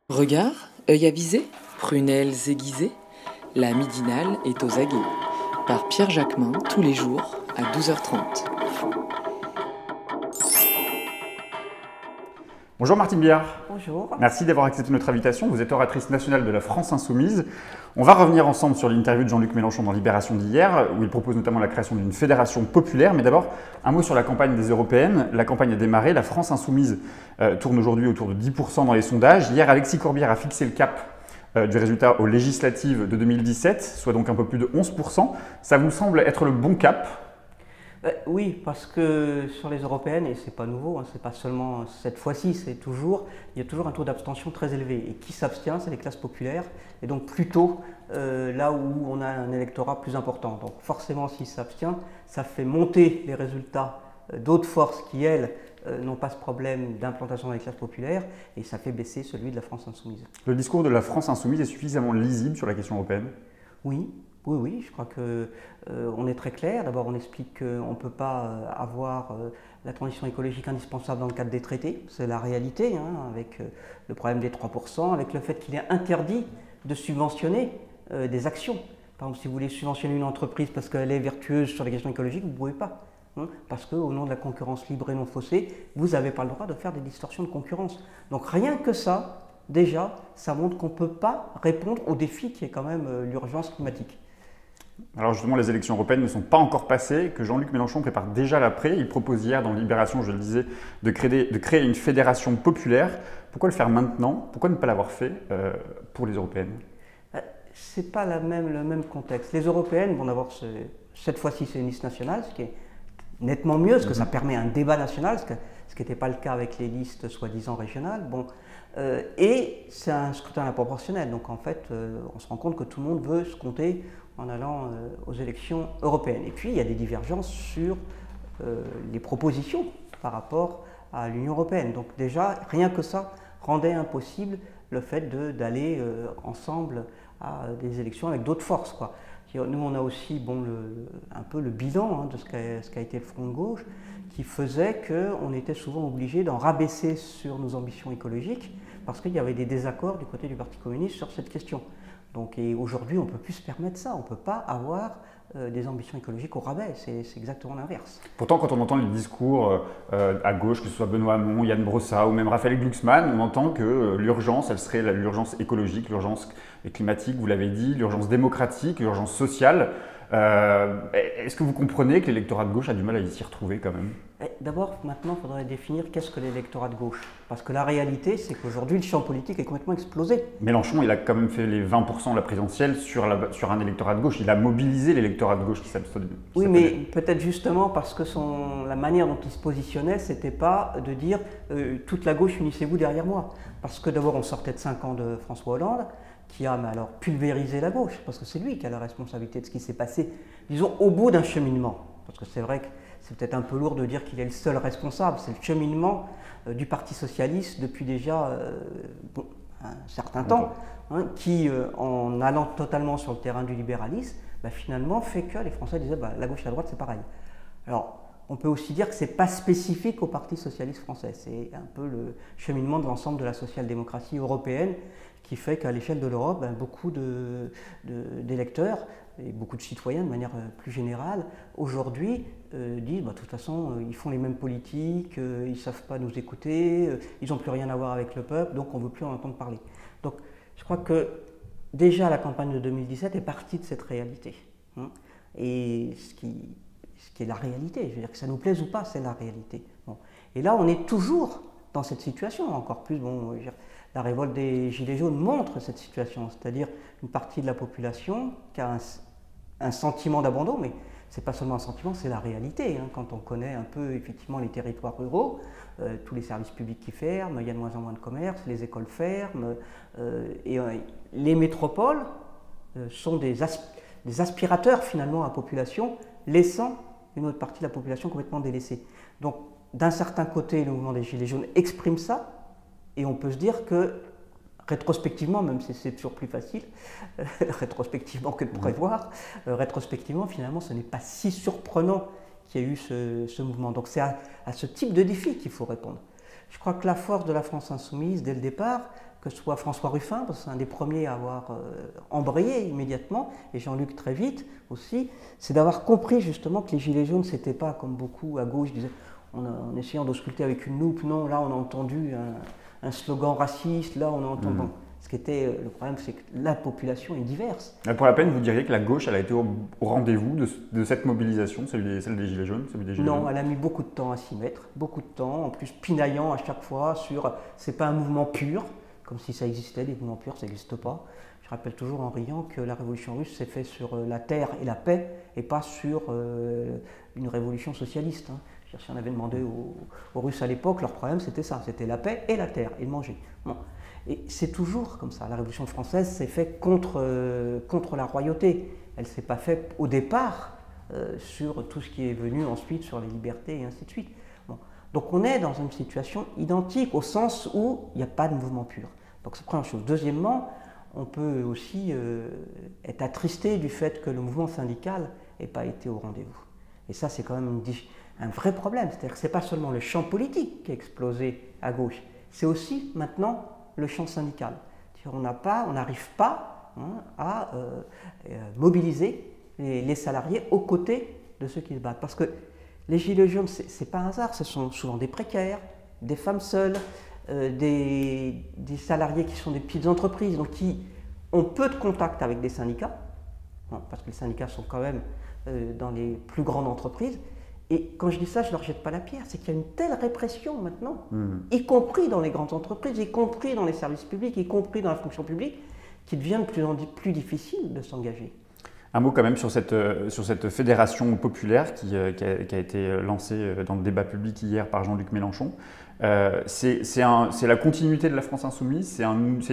Regard, œil avisé, prunelles aiguisées, la midinale est aux aguets. Par Pierre Jacquemin, tous les jours à 12h30. Bonjour Martine Biard. Bonjour. Merci d'avoir accepté notre invitation. Vous êtes oratrice nationale de la France Insoumise. On va revenir ensemble sur l'interview de Jean-Luc Mélenchon dans Libération d'hier, où il propose notamment la création d'une fédération populaire. Mais d'abord, un mot sur la campagne des européennes. La campagne a démarré. La France Insoumise tourne aujourd'hui autour de 10% dans les sondages. Hier, Alexis Corbière a fixé le cap du résultat aux législatives de 2017, soit donc un peu plus de 11%. Ça vous semble être le bon cap ? Oui, parce que sur les européennes, et c'est pas nouveau, c'est pas seulement cette fois-ci, il y a toujours un taux d'abstention très élevé. Et qui s'abstient, c'est les classes populaires, et donc plutôt là où on a un électorat plus important. Donc forcément, s'il s'abstient, ça fait monter les résultats d'autres forces qui, elles, n'ont pas ce problème d'implantation dans les classes populaires, et ça fait baisser celui de la France Insoumise. Le discours de la France Insoumise est suffisamment lisible sur la question européenne ? Oui, je crois qu'on est très clair. D'abord, on explique qu'on ne peut pas avoir la transition écologique indispensable dans le cadre des traités. C'est la réalité, avec le problème des 3%, avec le fait qu'il est interdit de subventionner des actions. Par exemple, si vous voulez subventionner une entreprise parce qu'elle est vertueuse sur les questions écologiques, vous ne pouvez pas. Parce qu'au nom de la concurrence libre et non faussée, vous n'avez pas le droit de faire des distorsions de concurrence. Donc rien que ça, déjà, ça montre qu'on ne peut pas répondre au défi qui est quand même l'urgence climatique. Alors justement, les élections européennes ne sont pas encore passées, que Jean-Luc Mélenchon prépare déjà l'après. Il propose hier dans Libération, je le disais, de créer une fédération populaire. Pourquoi le faire maintenant ? Pourquoi ne pas l'avoir fait pour les européennes ? Ce n'est pas le même contexte. Les européennes, bon d'abord, cette fois-ci c'est une liste nationale, ce qui est nettement mieux, parce que ça permet un débat national, ce qui n'était pas le cas avec les listes soi-disant régionales. Et c'est un scrutin à la proportionnelle, donc en fait, on se rend compte que tout le monde veut se compter en allant aux élections européennes. Et puis, il y a des divergences sur les propositions par rapport à l'Union européenne. Donc déjà, rien que ça rendait impossible le fait d'aller ensemble à des élections avec d'autres forces, quoi. Nous, on a aussi un peu le bilan de ce qu'a été le Front de gauche, qui faisait qu'on était souvent obligé d'en rabaisser sur nos ambitions écologiques parce qu'il y avait des désaccords du côté du Parti communiste sur cette question. Et aujourd'hui, on ne peut plus se permettre ça. On ne peut pas avoir des ambitions écologiques au rabais. C'est exactement l'inverse. Pourtant, quand on entend les discours à gauche, que ce soit Benoît Hamon, Yann Brossat ou même Raphaël Glucksmann, on entend que l'urgence, elle serait l'urgence écologique, l'urgence climatique, vous l'avez dit, l'urgence démocratique, l'urgence sociale. Est-ce que vous comprenez que l'électorat de gauche a du mal à s'y retrouver quand même ? D'abord, maintenant, il faudrait définir qu'est-ce que l'électorat de gauche. Parce que la réalité, c'est qu'aujourd'hui, le champ politique est complètement explosé. Mélenchon, il a quand même fait les 20% de la présidentielle sur un électorat de gauche. Il a mobilisé l'électorat de gauche qui s'abstenait. Oui, mais peut-être justement parce que la manière dont il se positionnait, c'était pas de dire toute la gauche, unissez-vous derrière moi. Parce que d'abord, on sortait de 5 ans de François Hollande, qui a alors pulvérisé la gauche, parce que c'est lui qui a la responsabilité de ce qui s'est passé, disons, au bout d'un cheminement. Parce que c'est vrai que c'est peut-être un peu lourd de dire qu'il est le seul responsable, c'est le cheminement du Parti socialiste depuis déjà un certain temps, qui, en allant totalement sur le terrain du libéralisme, finalement fait que les Français disaient la gauche et la droite c'est pareil. Alors, on peut aussi dire que ce n'est pas spécifique au Parti socialiste français, c'est un peu le cheminement de l'ensemble de la social-démocratie européenne qui fait qu'à l'échelle de l'Europe, beaucoup d'électeurs et beaucoup de citoyens de manière plus générale, aujourd'hui, disent de toute façon, ils font les mêmes politiques, ils ne savent pas nous écouter, ils n'ont plus rien à voir avec le peuple, donc on ne veut plus en entendre parler. Donc je crois que déjà la campagne de 2017 est partie de cette réalité. Et ce qui est la réalité, je veux dire que ça nous plaise ou pas, c'est la réalité. Et là, on est toujours dans cette situation, encore plus, la révolte des Gilets jaunes montre cette situation, c'est-à-dire une partie de la population qui a un sentiment d'abandon, mais ce n'est pas seulement un sentiment, c'est la réalité. Quand on connaît un peu effectivement les territoires ruraux, tous les services publics qui ferment, il y a de moins en moins de commerce, les écoles ferment, et les métropoles sont des aspirateurs finalement à la population, laissant une autre partie de la population complètement délaissée. Donc d'un certain côté, le mouvement des Gilets jaunes exprime ça, et on peut se dire que, rétrospectivement, même si c'est toujours plus facile, rétrospectivement que de prévoir, rétrospectivement, finalement, ce n'est pas si surprenant qu'il y ait eu ce mouvement. Donc c'est à ce type de défi qu'il faut répondre. Je crois que la force de la France insoumise, dès le départ, que ce soit François Ruffin, parce que c'est un des premiers à avoir embrayé immédiatement, et Jean-Luc très vite aussi, c'est d'avoir compris justement que les Gilets jaunes, c'était pas comme beaucoup à gauche disaient, en essayant d'ausculter avec une loupe, non, là on a entendu un slogan raciste, là on a entendu... Bon, ce qui était le problème, c'est que la population est diverse. Pour la peine, vous diriez que la gauche, elle a été au rendez-vous de cette mobilisation, celle des Gilets jaunes, Non, elle a mis beaucoup de temps à s'y mettre, beaucoup de temps, en plus pinaillant à chaque fois sur c'est pas un mouvement pur, comme si ça existait, des mouvements purs, ça n'existe pas. Je rappelle toujours en riant que la révolution russe s'est faite sur la terre et la paix, et pas sur une révolution socialiste. Hein. Si on avait demandé aux Russes à l'époque, leur problème c'était ça, c'était la paix et la terre, et le manger. Bon. Et c'est toujours comme ça. La Révolution française s'est faite contre la royauté. Elle ne s'est pas faite au départ sur tout ce qui est venu ensuite, sur les libertés et ainsi de suite. Bon. Donc on est dans une situation identique au sens où il n'y a pas de mouvement pur. Donc c'est la première chose. Deuxièmement, on peut aussi être attristé du fait que le mouvement syndical n'ait pas été au rendez-vous. Et ça, c'est quand même un vrai problème. C'est-à-dire que ce n'est pas seulement le champ politique qui a explosé à gauche, c'est aussi maintenant le champ syndical. On n'arrive pas à mobiliser les salariés aux côtés de ceux qui se battent. Parce que les Gilets jaunes, ce n'est pas un hasard, ce sont souvent des précaires, des femmes seules, des salariés qui sont des petites entreprises, donc qui ont peu de contact avec des syndicats, parce que les syndicats sont quand même dans les plus grandes entreprises. Et quand je dis ça, je ne leur jette pas la pierre, c'est qu'il y a une telle répression maintenant, y compris dans les grandes entreprises, y compris dans les services publics, y compris dans la fonction publique, qu'il devient de plus en plus difficile de s'engager. Un mot quand même sur cette fédération populaire qui a été lancée dans le débat public hier par Jean-Luc Mélenchon. C'est la continuité de la France insoumise, c'est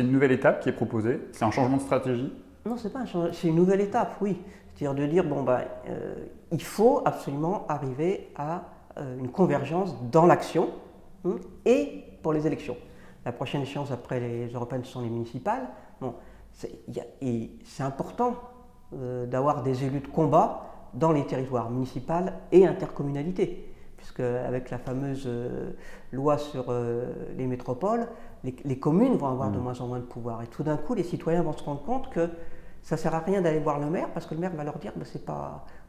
une nouvelle étape qui est proposée, c'est un changement de stratégie? Non, c'est pas un changement, c'est une nouvelle étape, oui. C'est-à-dire de dire, il faut absolument arriver à une convergence dans l'action et pour les élections. La prochaine échéance après les européennes sont les municipales. Bon, c'est important d'avoir des élus de combat dans les territoires municipaux et intercommunalités, puisque avec la fameuse loi sur les métropoles, les communes vont avoir de moins en moins de pouvoir. Et tout d'un coup, les citoyens vont se rendre compte que ça ne sert à rien d'aller voir le maire, parce que le maire va leur dire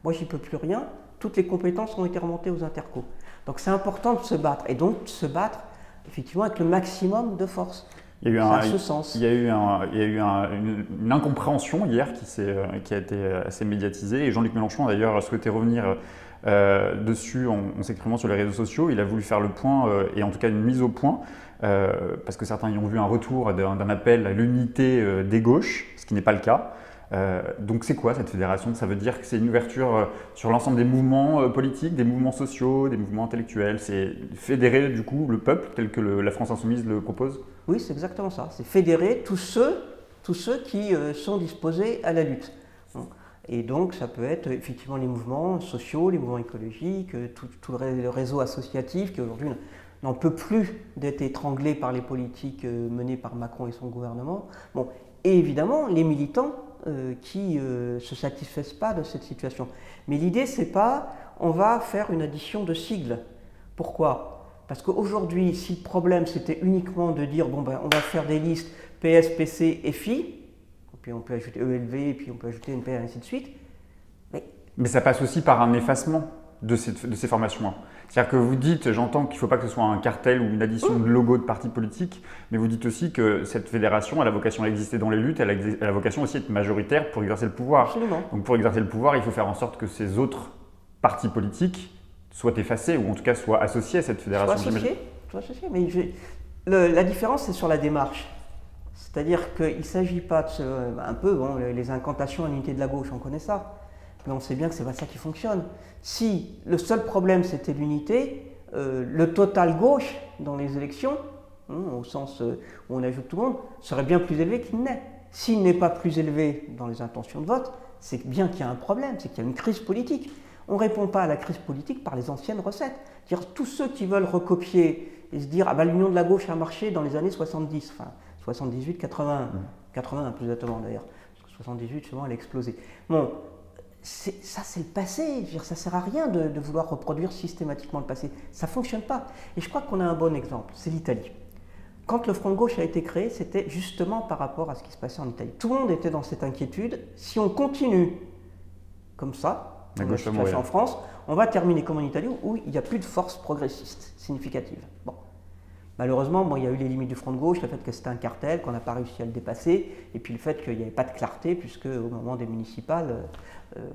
moi j'y peux plus rien, toutes les compétences ont été remontées aux intercos. Donc c'est important de se battre, et donc de se battre effectivement avec le maximum de force. Il y a eu une incompréhension hier qui a été assez médiatisée, et Jean-Luc Mélenchon a d'ailleurs souhaité revenir dessus en s'exprimant sur les réseaux sociaux. Il a voulu faire le point, et en tout cas une mise au point, parce que certains y ont vu un retour d'un appel à l'unité des gauches, ce qui n'est pas le cas. Donc c'est quoi cette fédération? Ça veut dire que c'est une ouverture sur l'ensemble des mouvements politiques, des mouvements sociaux, des mouvements intellectuels. C'est fédérer du coup le peuple tel que la France insoumise le propose? Oui, c'est exactement ça. C'est fédérer tous ceux qui sont disposés à la lutte. Et donc ça peut être effectivement les mouvements sociaux, les mouvements écologiques, tout le réseau associatif qui aujourd'hui n'en peut plus d'être étranglé par les politiques menées par Macron et son gouvernement. Bon, et évidemment les militants qui ne se satisfaisent pas de cette situation. Mais l'idée, c'est pas on va faire une addition de sigles. Pourquoi? Parce qu'aujourd'hui, si le problème c'était uniquement de dire on va faire des listes PS, PC et FI, et puis on peut ajouter ELV, et puis on peut ajouter NPR, et ainsi de suite. Mais ça passe aussi par un effacement de ces formations-là. C'est-à-dire que vous dites, j'entends qu'il ne faut pas que ce soit un cartel ou une addition de logos de partis politiques, mais vous dites aussi que cette fédération, elle a vocation à exister dans les luttes, elle a vocation aussi à être majoritaire pour exercer le pouvoir. Absolument. Donc pour exercer le pouvoir, il faut faire en sorte que ces autres partis politiques soient effacés, ou en tout cas soient associés à cette fédération. Soit associés, mais la différence, c'est sur la démarche. C'est-à-dire qu'il ne s'agit pas de les incantations à l'unité de la gauche, on connaît ça. Mais on sait bien que ce n'est pas ça qui fonctionne. Si le seul problème c'était l'unité, le total gauche dans les élections, au sens où on ajoute tout le monde, serait bien plus élevé qu'il n'est. S'il n'est pas plus élevé dans les intentions de vote, c'est bien qu'il y a un problème, c'est qu'il y a une crise politique. On ne répond pas à la crise politique par les anciennes recettes. C'est-à-dire tous ceux qui veulent recopier et se dire l'union de la gauche a marché dans les années 70, enfin 78, 81, 81 plus exactement d'ailleurs, parce que 78 souvent elle a explosé. Bon, ça c'est le passé, je veux dire, ça ne sert à rien de vouloir reproduire systématiquement le passé, ça ne fonctionne pas. Et je crois qu'on a un bon exemple, c'est l'Italie. quand le Front de gauche a été créé, c'était justement par rapport à ce qui se passait en Italie. Tout le monde était dans cette inquiétude. Si on continue comme ça, dans la situation en France, on va terminer comme en Italie où il n'y a plus de force progressiste significative. Bon. Malheureusement, il y a eu les limites du Front de gauche, le fait que c'était un cartel, qu'on n'a pas réussi à le dépasser, et puis le fait qu'il n'y avait pas de clarté, puisque au moment des municipales,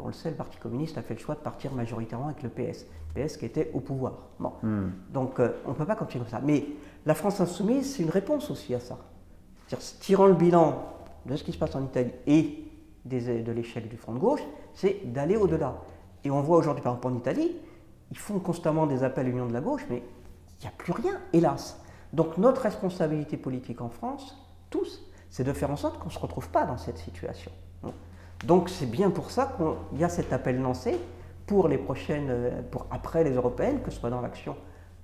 on le sait, le Parti communiste a fait le choix de partir majoritairement avec le PS. Le PS qui était au pouvoir. Bon. Donc on ne peut pas continuer comme ça. Mais la France insoumise, c'est une réponse aussi à ça. C'est-à-dire, tirant le bilan de ce qui se passe en Italie et de l'échec du Front de gauche, c'est d'aller au-delà. Et on voit aujourd'hui, par exemple en Italie, ils font constamment des appels à l'union de la gauche, mais il n'y a plus rien, hélas. Donc notre responsabilité politique en France, tous, c'est de faire en sorte qu'on ne se retrouve pas dans cette situation. Donc c'est bien pour ça qu'il y a cet appel lancé pour les prochaines, pour après les européennes, que ce soit dans l'action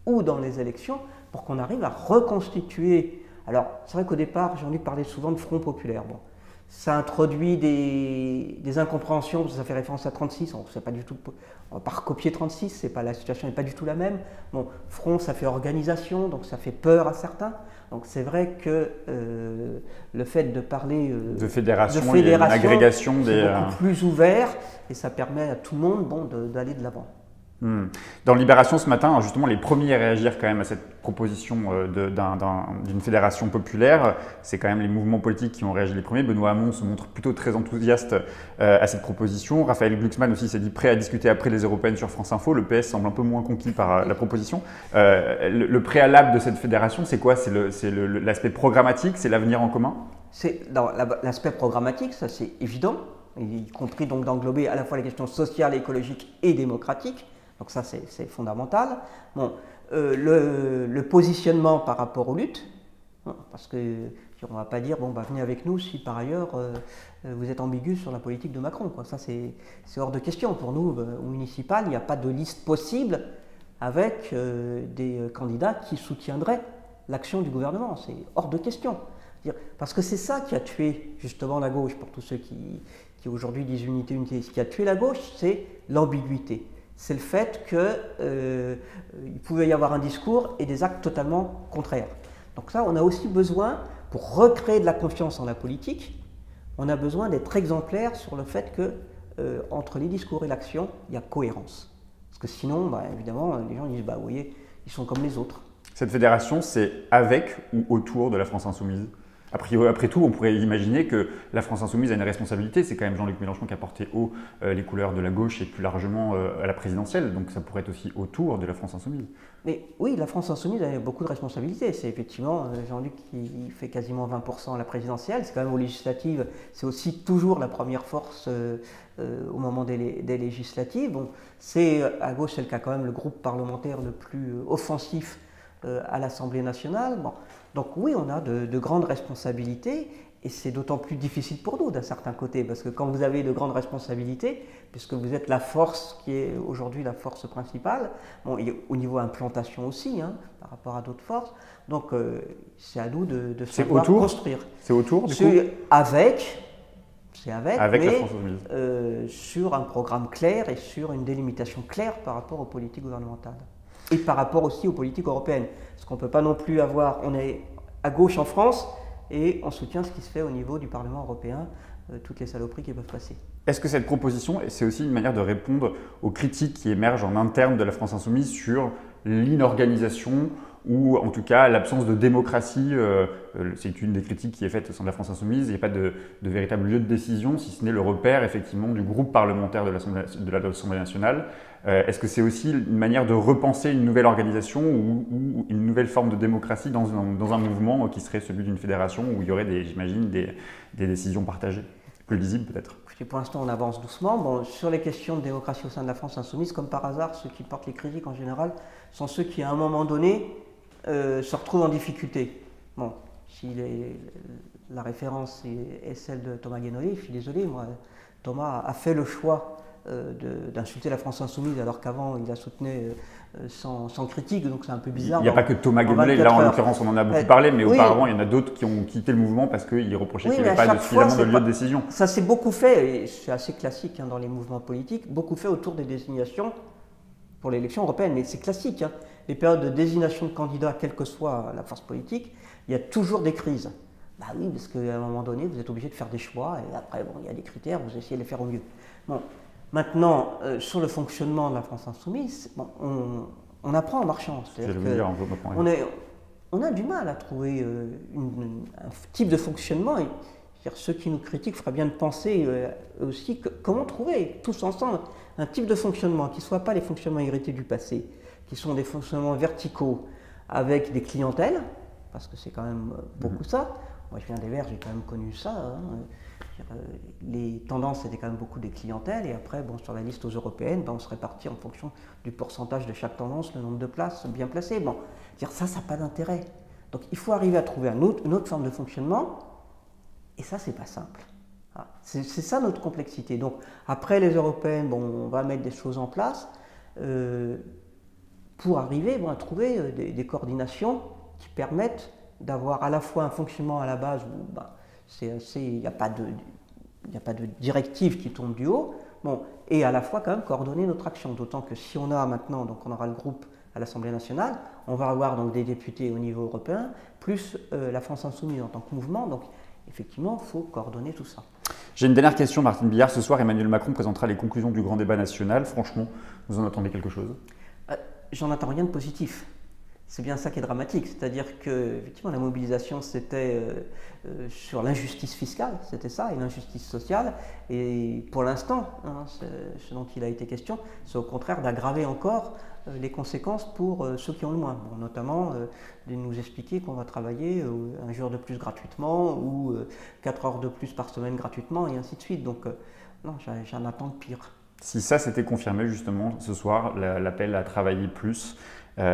ou dans les élections, pour qu'on arrive à reconstituer. Alors c'est vrai qu'au départ, Jean-Luc parlait souvent de Front populaire. Bon, ça introduit des incompréhensions, parce que ça fait référence à 36, on ne va pas recopier 36, la situation n'est pas du tout la même. Bon, Front, ça fait organisation, donc ça fait peur à certains. Donc c'est vrai que le fait de parler de fédération et une agrégation c'est beaucoup plus ouvert, et ça permet à tout le monde d'aller de l'avant. Dans Libération ce matin, justement, les premiers à réagir quand même à cette proposition d'une fédération populaire, c'est quand même les mouvements politiques qui ont réagi les premiers. Benoît Hamon se montre plutôt très enthousiaste à cette proposition. Raphaël Glucksmann aussi s'est dit prêt à discuter après les européennes sur France Info. Le PS semble un peu moins conquis par la proposition. Le préalable de cette fédération, c'est quoi? C'est l'aspect programmatique, c'est l'avenir en commun? L'aspect programmatique, ça c'est évident, y compris donc d'englober à la fois les questions sociales, écologiques et démocratiques. Donc ça, c'est fondamental. Bon, le positionnement par rapport aux luttes, parce qu'on ne va pas dire, venez avec nous si par ailleurs vous êtes ambigu sur la politique de Macron, quoi. Ça, c'est hors de question. Pour nous, au municipal, il n'y a pas de liste possible avec des candidats qui soutiendraient l'action du gouvernement. C'est hors de question. Parce que c'est ça qui a tué justement la gauche, pour tous ceux qui aujourd'hui disent unité. Ce qui a tué la gauche, c'est l'ambiguïté. C'est le fait qu'il pouvait y avoir un discours et des actes totalement contraires. Donc ça, on a aussi besoin, pour recréer de la confiance en la politique, on a besoin d'être exemplaire sur le fait que entre les discours et l'action, il y a cohérence. Parce que sinon, évidemment, les gens disent, vous voyez, ils sont comme les autres. Cette fédération, c'est avec ou autour de la France insoumise? Après tout, on pourrait imaginer que la France insoumise a une responsabilité. C'est quand même Jean-Luc Mélenchon qui a porté haut les couleurs de la gauche et plus largement à la présidentielle. Donc ça pourrait être aussi autour de la France insoumise. Mais oui, la France insoumise a beaucoup de responsabilités. C'est effectivement Jean-Luc qui fait quasiment 20% à la présidentielle. C'est quand même aux législatives. C'est aussi toujours la première force au moment des législatives. Bon, à gauche, c'est le cas quand même, le groupe parlementaire le plus offensif à l'Assemblée nationale. Bon. Donc oui, on a de grandes responsabilités, et c'est d'autant plus difficile pour nous d'un certain côté, parce que quand vous avez de grandes responsabilités, puisque vous êtes la force qui est aujourd'hui la force principale, au niveau implantation aussi, par rapport à d'autres forces, donc c'est à nous de savoir construire. C'est autour du coup avec mais, la France insoumise. Sur un programme clair et sur une délimitation claire par rapport aux politiques gouvernementales. Et par rapport aussi aux politiques européennes. Parce qu'on ne peut pas non plus on est à gauche en France et on soutient ce qui se fait au niveau du Parlement européen, toutes les saloperies qui peuvent passer. Est-ce que cette proposition, c'est aussi une manière de répondre aux critiques qui émergent en interne de la France insoumise sur l'inorganisation ou en tout cas l'absence de démocratie? C'est une des critiques qui est faite au sein de la France insoumise. Il n'y a pas de véritable lieu de décision, si ce n'est le repère effectivement du groupe parlementaire de l'Assemblée nationale. Est-ce que c'est aussi une manière de repenser une nouvelle organisation ou une nouvelle forme de démocratie dans un mouvement qui serait celui d'une fédération où il y aurait, j'imagine, des décisions partagées, plus lisibles peut-être? Pour l'instant, on avance doucement. Sur les questions de démocratie au sein de la France insoumise, comme par hasard, ceux qui portent les critiques en général sont ceux qui, à un moment donné, se retrouvent en difficulté. Si la référence est celle de Thomas Guénolé, je suis désolé, Thomas a fait le choix d'insulter la France insoumise alors qu'avant il la soutenait sans critique, donc c'est un peu bizarre. Il n'y a pas que Thomas Guénolé, là en l'occurrence on en a beaucoup parlé, mais auparavant il y en a d'autres qui ont quitté le mouvement parce qu'ils reprochaient qu'il n'y avait pas suffisamment de lieu de décision. Ça s'est beaucoup fait, et c'est assez classique dans les mouvements politiques, beaucoup fait autour des désignations pour l'élection européenne, mais c'est classique. Les périodes de désignation de candidats, quelle que soit la force politique, Il y a toujours des crises. Bah oui, parce qu'à un moment donné, vous êtes obligé de faire des choix, et après, bon, il y a des critères, vous essayez de les faire au mieux. Bon, maintenant, sur le fonctionnement de la France insoumise, bon, on apprend en marchant. On a du mal à trouver un type de fonctionnement. Et, ceux qui nous critiquent feraient bien de penser aussi comment trouver tous ensemble un type de fonctionnement qui ne soit pas les fonctionnements hérités du passé, qui sont des fonctionnements verticaux avec des clientèles, parce que c'est quand même beaucoup ça. Moi je viens des Verts, j'ai quand même connu ça. Les tendances étaient quand même beaucoup des clientèles, et après bon, sur la liste aux européennes, on se répartit en fonction du pourcentage de chaque tendance, le nombre de places bien placées. Bon, ça n'a pas d'intérêt. Donc il faut arriver à trouver une autre forme de fonctionnement, et ça c'est pas simple. C'est ça notre complexité. Donc après les européennes, bon, on va mettre des choses en place pour arriver à trouver des coordinations qui permettent d'avoir à la fois un fonctionnement à la base où il n'y a pas de directive qui tombe du haut, bon, et à la fois quand même coordonner notre action. D'autant que si on a maintenant, donc on aura le groupe à l'Assemblée nationale, on va avoir donc des députés au niveau européen, plus la France insoumise en tant que mouvement. Donc effectivement, il faut coordonner tout ça. J'ai une dernière question, Martine Billard. Ce soir, Emmanuel Macron présentera les conclusions du grand débat national. Franchement, vous en attendez quelque chose? J'en attends rien de positif. C'est bien ça qui est dramatique, c'est-à-dire que effectivement, la mobilisation c'était sur l'injustice fiscale, c'était ça, et l'injustice sociale. Et pour l'instant, ce dont il a été question, c'est au contraire d'aggraver encore les conséquences pour ceux qui ont le moins. Bon, notamment de nous expliquer qu'on va travailler un jour de plus gratuitement ou 4 heures de plus par semaine gratuitement, et ainsi de suite. Donc non, j'en attends le pire. Si ça s'était confirmé justement ce soir, l'appel à travailler plus,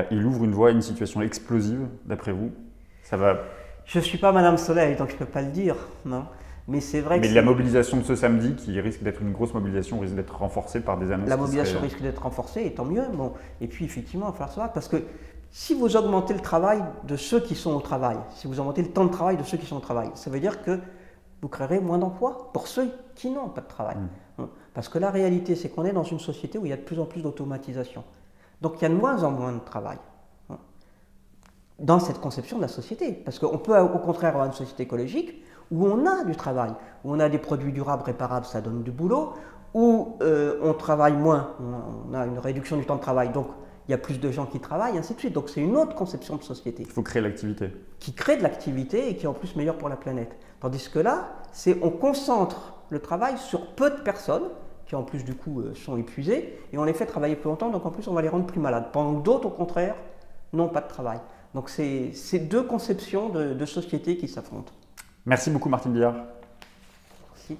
il ouvre une voie à une situation explosive, d'après vous? Ça va... Je ne suis pas Madame Soleil, donc je ne peux pas le dire, non. Mais c'est vrai que... Mais la mobilisation de ce samedi, qui risque d'être une grosse mobilisation, risque d'être renforcée par des annonces. La mobilisation risque d'être renforcée, et tant mieux. Bon. Et puis effectivement, il va falloir savoir, parce que si vous augmentez le travail de ceux qui sont au travail, si vous augmentez le temps de travail de ceux qui sont au travail, ça veut dire que vous créerez moins d'emplois pour ceux qui n'ont pas de travail. Parce que la réalité, c'est qu'on est dans une société où il y a de plus en plus d'automatisation. Donc il y a de moins en moins de travail dans cette conception de la société. Parce qu'on peut au contraire avoir une société écologique où on a du travail, où on a des produits durables, réparables, ça donne du boulot, où on travaille moins, on a une réduction du temps de travail, donc il y a plus de gens qui travaillent, et ainsi de suite. Donc c'est une autre conception de société. Il faut créer l'activité. Qui crée de l'activité et qui est en plus meilleure pour la planète. Tandis que là, on concentre le travail sur peu de personnes, qui en plus du coup sont épuisées, et on les fait travailler plus longtemps, donc en plus on va les rendre plus malades. Pendant que d'autres, au contraire, n'ont pas de travail. Donc c'est deux conceptions de société qui s'affrontent. Merci beaucoup Martine Billard. Merci.